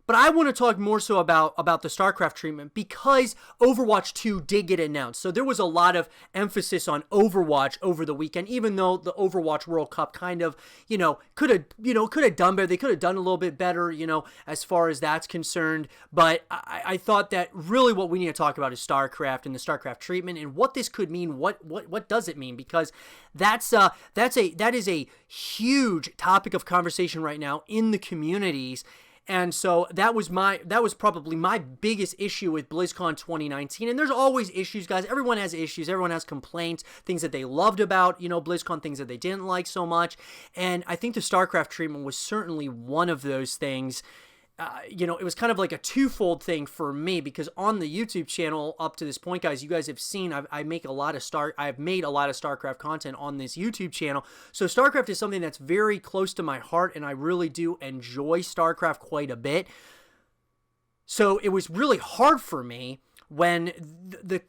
But I want to talk more so about the StarCraft treatment because Overwatch 2 did get announced. So there was a lot of emphasis on Overwatch over the weekend, even though the Overwatch World Cup kind of, could have done better. They could have done a little bit better, as far as that's concerned. But I thought that really what we need to talk about is StarCraft and the StarCraft treatment and what this could mean. What does it mean? Because that is a huge topic of conversation right now in the communities. And so that was probably my biggest issue with BlizzCon 2019. And there's always issues, guys. Everyone has issues. Everyone has complaints, things that they loved about, BlizzCon, things that they didn't like so much. And I think the StarCraft treatment was certainly one of those things. It was kind of like a twofold thing for me because on the YouTube channel up to this point, guys, you guys have seen I've made a lot of StarCraft content on this YouTube channel. So StarCraft is something that's very close to my heart, and I really do enjoy StarCraft quite a bit. So it was really hard for me when the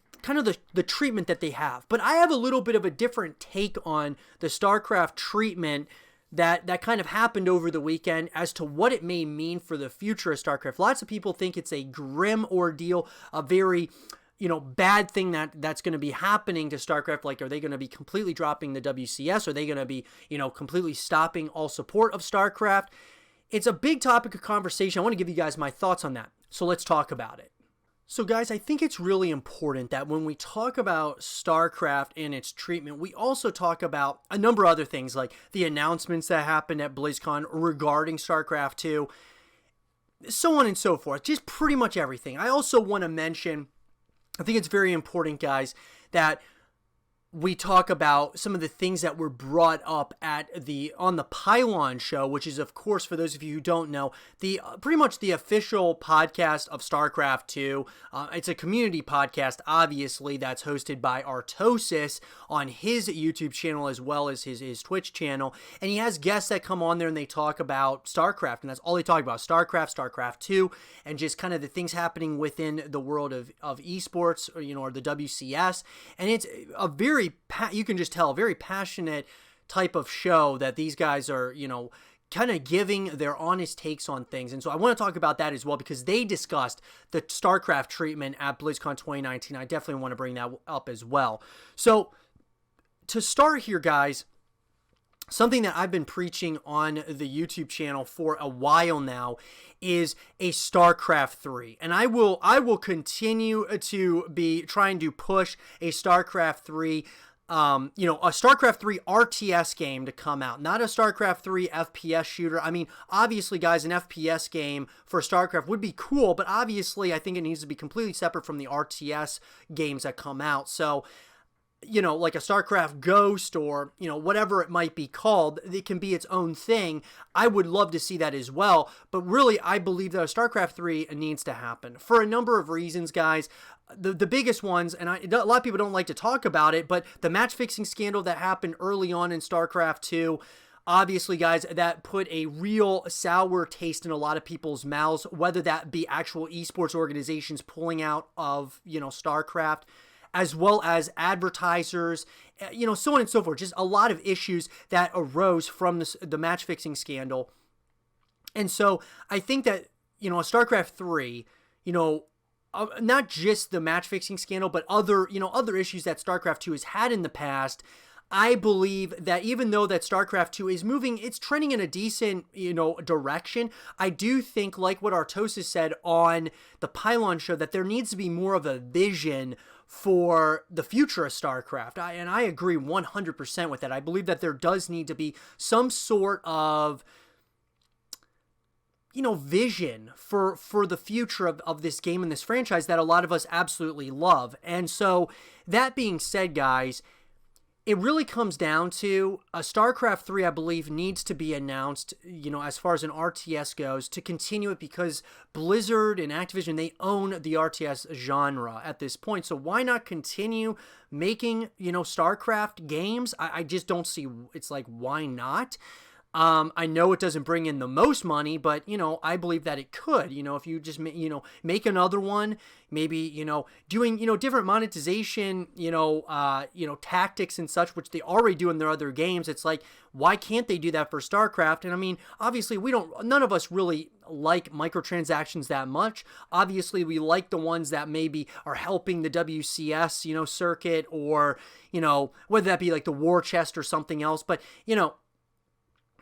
treatment that they have. But I have a little bit of a different take on the StarCraft treatment that kind of happened over the weekend as to what it may mean for the future of StarCraft. Lots of people think it's a grim ordeal, a very, bad thing that's going to be happening to StarCraft. Like, are they going to be completely dropping the WCS? Are they going to be, completely stopping all support of StarCraft? It's a big topic of conversation. I want to give you guys my thoughts on that. So let's talk about it. So guys, I think it's really important that when we talk about StarCraft and its treatment, we also talk about a number of other things like the announcements that happened at BlizzCon regarding StarCraft 2, so on and so forth, just pretty much everything. I also want to mention, I think it's very important, guys, that we talk about some of the things that were brought up on the Pylon show, which is, of course, for those of you who don't know, pretty much the official podcast of StarCraft 2. It's a community podcast, obviously, that's hosted by Artosis on his YouTube channel as well as his Twitch channel. And he has guests that come on there and they talk about StarCraft, and that's all they talk about, StarCraft 2, and just kind of the things happening within the world of esports, or the WCS. And it's a very, you can just tell, a very passionate type of show that these guys are, kind of giving their honest takes on things. And so I want to talk about that as well because they discussed the StarCraft treatment at BlizzCon 2019. I definitely want to bring that up as well. So to start here, guys, something that I've been preaching on the YouTube channel for a while now is a StarCraft 3. And I will continue to be trying to push a StarCraft 3, a StarCraft 3 RTS game to come out, not a StarCraft 3 FPS shooter. I mean, obviously, guys, an FPS game for StarCraft would be cool, but obviously I think it needs to be completely separate from the RTS games that come out. So, like a StarCraft Ghost or, whatever it might be called, it can be its own thing. I would love to see that as well. But really, I believe that a StarCraft 3 needs to happen for a number of reasons, guys. The biggest ones, and a lot of people don't like to talk about it, but the match-fixing scandal that happened early on in StarCraft 2, obviously, guys, that put a real sour taste in a lot of people's mouths, whether that be actual esports organizations pulling out of, StarCraft, as well as advertisers, so on and so forth. Just a lot of issues that arose from the match-fixing scandal. And so I think that, a StarCraft 3, not just the match-fixing scandal, but other issues that StarCraft 2 has had in the past, I believe that even though that StarCraft 2 is moving, it's trending in a decent, direction. I do think, like what Artosis said on the Pylon show, that there needs to be more of a vision for the future of StarCraft. And I agree 100% with that. I believe that there does need to be some sort of, vision for the future of this game and this franchise that a lot of us absolutely love. And so that being said, guys, it really comes down to a StarCraft 3, I believe, needs to be announced, as far as an RTS goes, to continue it because Blizzard and Activision, they own the RTS genre at this point. So why not continue making, StarCraft games? I just don't see, it's like, why not? I know it doesn't bring in the most money, but, I believe that it could. If you just, make another one, maybe, doing, different monetization, tactics and such, which they already do in their other games. It's like, why can't they do that for StarCraft? And I mean, obviously, none of us really like microtransactions that much. Obviously, we like the ones that maybe are helping the WCS, circuit, or, whether that be like the war chest or something else. But,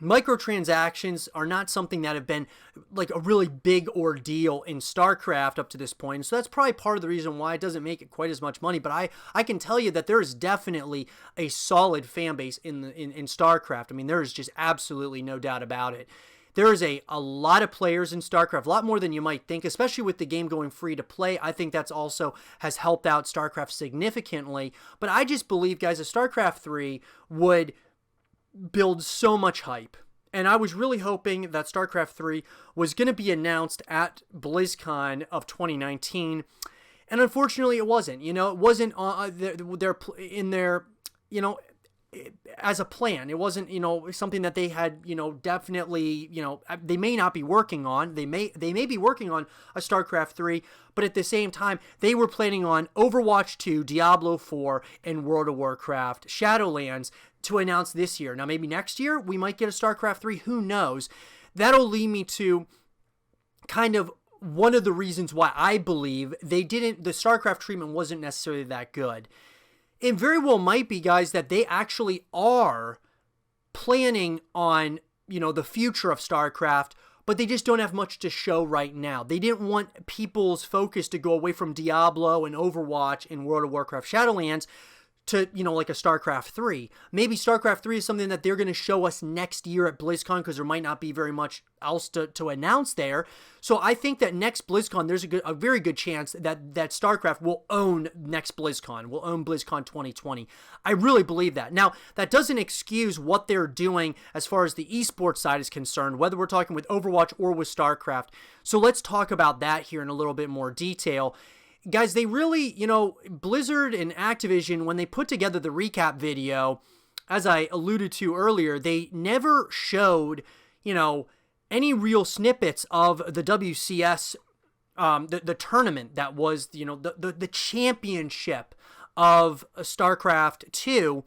microtransactions are not something that have been like a really big ordeal in StarCraft up to this point. And so that's probably part of the reason why it doesn't make it quite as much money. But I can tell you that there is definitely a solid fan base in StarCraft. I mean, there is just absolutely no doubt about it. There is a lot of players in StarCraft, a lot more than you might think, especially with the game going free to play. I think that's also has helped out StarCraft significantly. But I just believe, guys, that StarCraft 3 would build so much hype. And I was really hoping that StarCraft 3 was going to be announced at BlizzCon of 2019. And unfortunately, it wasn't. It wasn't in their, as a plan. It wasn't, something that they had, definitely, they may not be working on. They may be working on a StarCraft 3, but at the same time, they were planning on Overwatch 2, Diablo 4, and World of Warcraft Shadowlands to announce this year. Now, maybe next year we might get a StarCraft 3. Who knows? That'll lead me to kind of one of the reasons why I believe the StarCraft treatment wasn't necessarily that good. It very well might be, guys, that they actually are planning on, the future of StarCraft, but they just don't have much to show right now. They didn't want people's focus to go away from Diablo and Overwatch and World of Warcraft Shadowlands to, like a StarCraft 3. Maybe StarCraft 3 is something that they're going to show us next year at BlizzCon, because there might not be very much else to announce there. So I think that next BlizzCon, there's a very good chance that StarCraft will own next BlizzCon, will own BlizzCon 2020. I really believe that. Now, that doesn't excuse what they're doing as far as the esports side is concerned, whether we're talking with Overwatch or with StarCraft. So let's talk about that here in a little bit more detail. Guys, they really, Blizzard and Activision, when they put together the recap video, as I alluded to earlier, they never showed, any real snippets of the WCS, the tournament that was, the championship of StarCraft 2.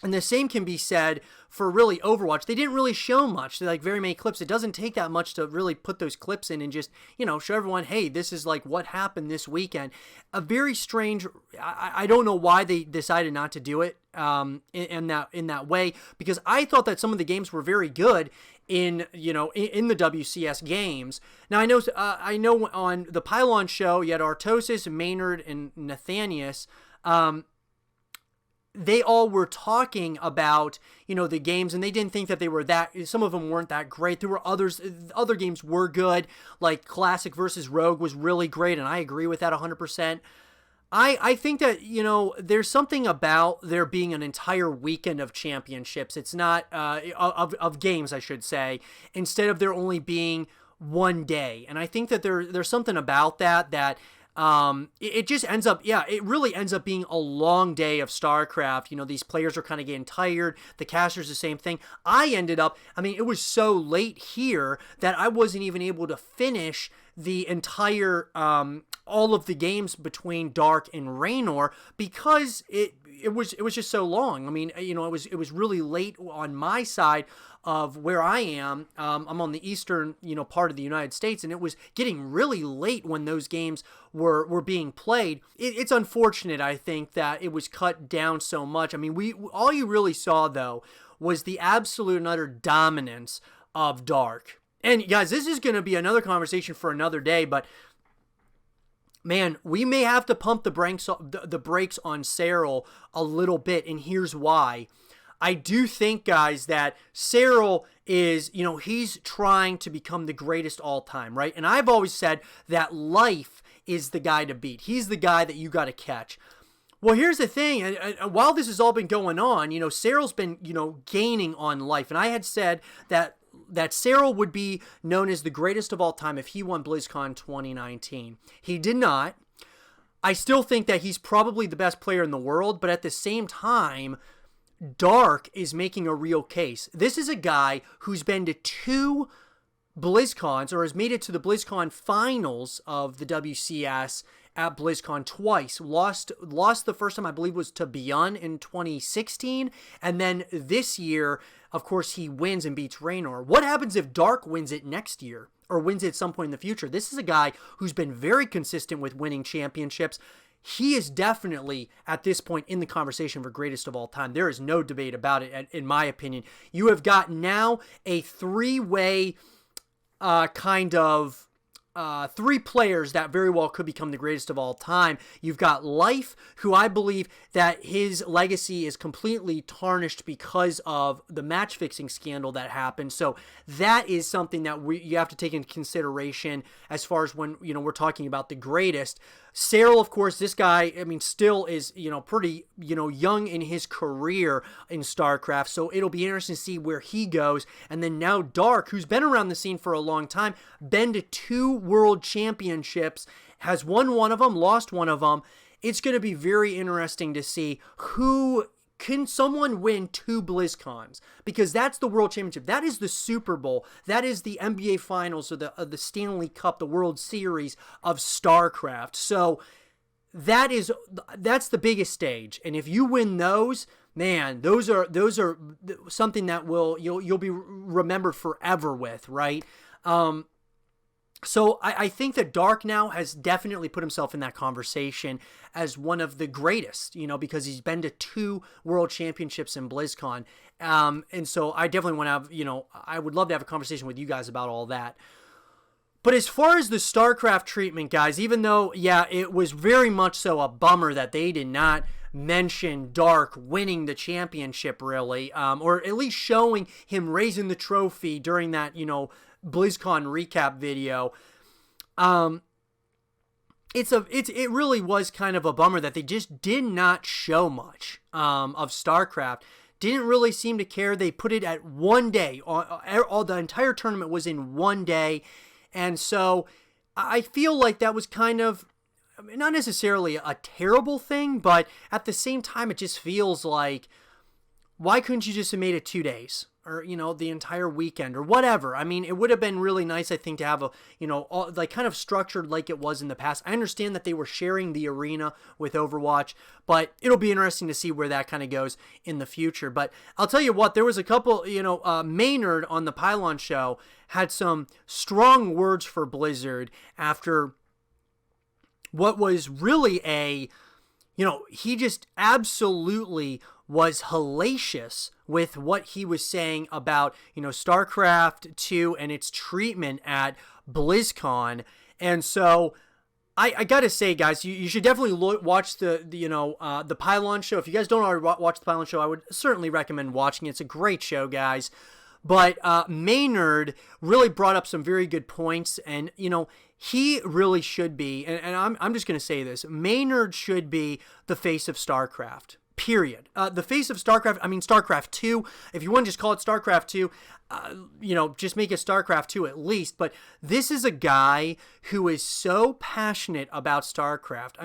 And the same can be said for really Overwatch. They didn't really show much, very many clips. It doesn't take that much to really put those clips in and just, show everyone, hey, this is like what happened this weekend. A very strange, I don't know why they decided not to do it in that way, because I thought that some of the games were very good in the WCS games. Now, I know on the Pylon show, you had Artosis, Maynard, and Nathanius. They all were talking about, the games, and they didn't think that they were some of them weren't that great. There were other games were good, like Classic versus Rogue was really great, and I agree with that 100%. I think that, there's something about there being an entire weekend of championships. It's not, of games, I should say, instead of there only being one day. And I think that there's something about that it just ends up, it really ends up being a long day of StarCraft. These players are kind of getting tired. The casters, the same thing. It was so late here that I wasn't even able to finish the entire, all of the games between Dark and Raynor, because it was just so long. It was really late on my side of where I am. I'm on the eastern, part of the United States, and it was getting really late when those games were being played. It's unfortunate, I think, that it was cut down so much. All you really saw, though, was the absolute and utter dominance of Dark. And guys, this is going to be another conversation for another day, but man, we may have to pump the brakes on Cyril a little bit, and here's why. I do think, guys, that Cyril is, he's trying to become the greatest all time, right? And I've always said that Life is the guy to beat. He's the guy that you got to catch. Well, here's the thing. While this has all been going on, Cyril's been, gaining on Life. And I had said that Cyril would be known as the greatest of all time if he won BlizzCon 2019. He did not. I still think that he's probably the best player in the world, but at the same time, Dark is making a real case. This is a guy who's been to 2 BlizzCons, or has made it to the BlizzCon finals of the WCS at BlizzCon twice. Lost the first time, I believe, was to Beyond in 2016, and then this year, of course, he wins and beats Raynor. What happens if Dark wins it next year, or wins it at some point in the future? This is a guy who's been very consistent with winning championships. He is definitely, at this point, in the conversation for greatest of all time. There is no debate about it, in my opinion. You have got now a 3-way kind of 3 players that very well could become the greatest of all time. You've got Life, who I believe that his legacy is completely tarnished because of the match fixing scandal that happened. So that is something that you have to take into consideration as far as when, we're talking about the greatest. Cyril, of course, this guy, still is, pretty, young in his career in StarCraft. So it'll be interesting to see where he goes. And then now Dark, who's been around the scene for a long time, been to 2 world championships, has won one of them, lost one of them. It's going to be very interesting to see can someone win 2 BlizzCons, because that's the World Championship. That is the Super Bowl. That is the NBA Finals, or the Stanley Cup, the World Series of StarCraft. So that's the biggest stage. And if you win those, man, those are something that you'll be remembered forever with, right? So I think that Dark now has definitely put himself in that conversation as one of the greatest, because he's been to 2 world championships in BlizzCon. And so I definitely want to have, I would love to have a conversation with you guys about all that. But as far as the StarCraft treatment, guys, even though, it was very much so a bummer that they did not mention Dark winning the championship, really, or at least showing him raising the trophy during that, BlizzCon recap video. It really was kind of a bummer that they just did not show much of StarCraft. Didn't really seem to care. They put it at 1 day. All the entire tournament was in 1 day, and so I feel like that was kind of not necessarily a terrible thing, but at the same time, it just feels like, why couldn't you just have made it 2 days? Or, the entire weekend or whatever. It would have been really nice, I think, to have kind of structured like it was in the past. I understand that they were sharing the arena with Overwatch, but it'll be interesting to see where that kind of goes in the future. But I'll tell you what, there was a couple, Maynard on the Pylon show had some strong words for Blizzard after what was really he just absolutely was hellacious with what he was saying about, StarCraft 2 and its treatment at BlizzCon. And so I gotta say, guys, you should definitely watch the Pylon show. If you guys don't already watch the Pylon show, I would certainly recommend watching it. It's a great show, guys. But Maynard really brought up some very good points, and he really should be, and I'm just going to say this, Maynard should be the face of StarCraft, period. The face of StarCraft, StarCraft 2, if you want to just call it StarCraft 2, just make it StarCraft 2 at least. But this is a guy who is so passionate about StarCraft.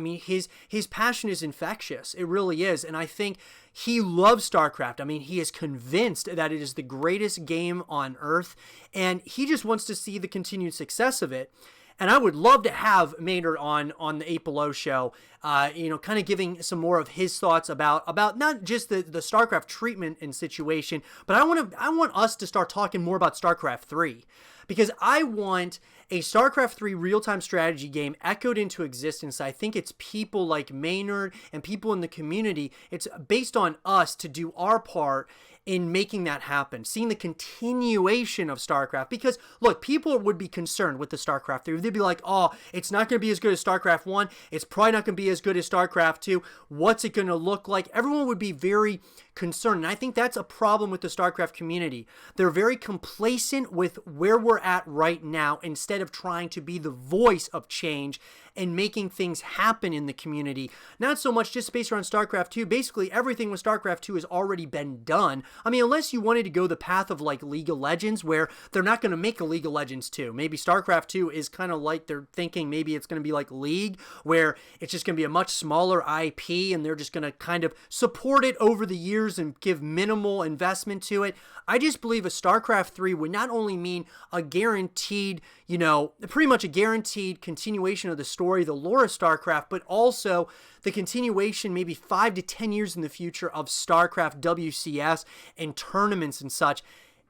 His passion is infectious. It really is. And I think he loves StarCraft. He is convinced that it is the greatest game on Earth, and he just wants to see the continued success of it. And I would love to have Maynard on the 8 Below show, kind of giving some more of his thoughts about not just the StarCraft treatment and situation, but I want us to start talking more about StarCraft 3. Because I want a StarCraft 3 real-time strategy game echoed into existence. I think it's people like Maynard and people in the community. It's based on us to do our part in making that happen, seeing the continuation of StarCraft. Because, look, people would be concerned with the StarCraft 3. They'd be like, oh, it's not going to be as good as StarCraft 1. It's probably not going to be as good as StarCraft 2. What's it going to look like? Everyone would be very concerned. And I think that's a problem with the StarCraft community. They're very complacent with where we're at right now instead of trying to be the voice of change and making things happen in the community. Not so much just based around StarCraft 2. Basically, everything with StarCraft 2 has already been done. I mean, unless you wanted to go the path of like League of Legends, where they're not going to make a League of Legends 2. Maybe StarCraft 2 is kind of like they're thinking maybe it's going to be like League, where it's just going to be a much smaller IP and they're just going to kind of support it over the years and give minimal investment to it. I just believe a StarCraft 3 would not only mean a guaranteed, pretty much a guaranteed continuation of the story, the lore of StarCraft, but also the continuation maybe 5 to 10 years in the future of StarCraft WCS and tournaments and such.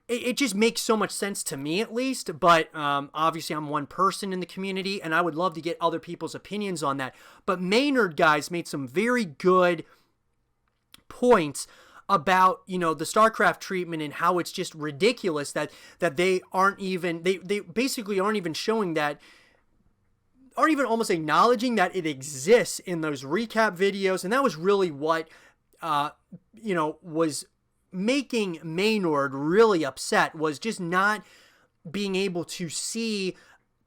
It just makes so much sense to me, at least, but obviously I'm one person in the community, and I would love to get other people's opinions on that. But Maynard, guys, made some very good points about, the StarCraft treatment and how it's just ridiculous that they aren't even, they basically aren't even showing that, aren't even almost acknowledging that it exists in those recap videos. And that was really what, was making Maynard really upset, was just not being able to see,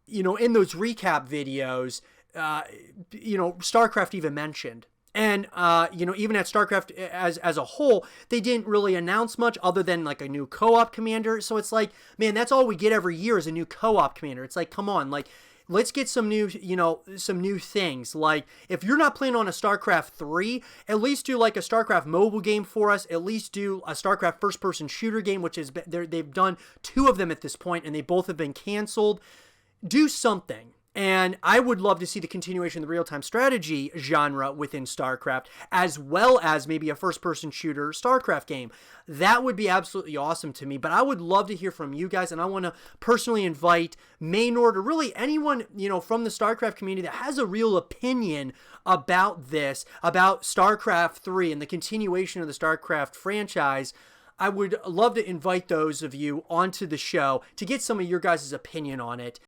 in those recap videos, StarCraft even mentioned. And, even at StarCraft as a whole, they didn't really announce much other than like a new co-op commander. So it's like, man, that's all we get every year is a new co-op commander. It's like, come on, like, let's get some new, some new things. Like, if you're not playing on a StarCraft 3, at least do like a StarCraft mobile game for us. At least do a StarCraft first-person shooter game, which is, they've done 2 of them at this point, and they both have been canceled. Do something. And I would love to see the continuation of the real-time strategy genre within StarCraft, as well as maybe a first-person shooter StarCraft game. That would be absolutely awesome to me. But I would love to hear from you guys, and I want to personally invite Maynard, or really anyone, from the StarCraft community that has a real opinion about this, about StarCraft 3 and the continuation of the StarCraft franchise. I would love to invite those of you onto the show to get some of your guys' opinion on it.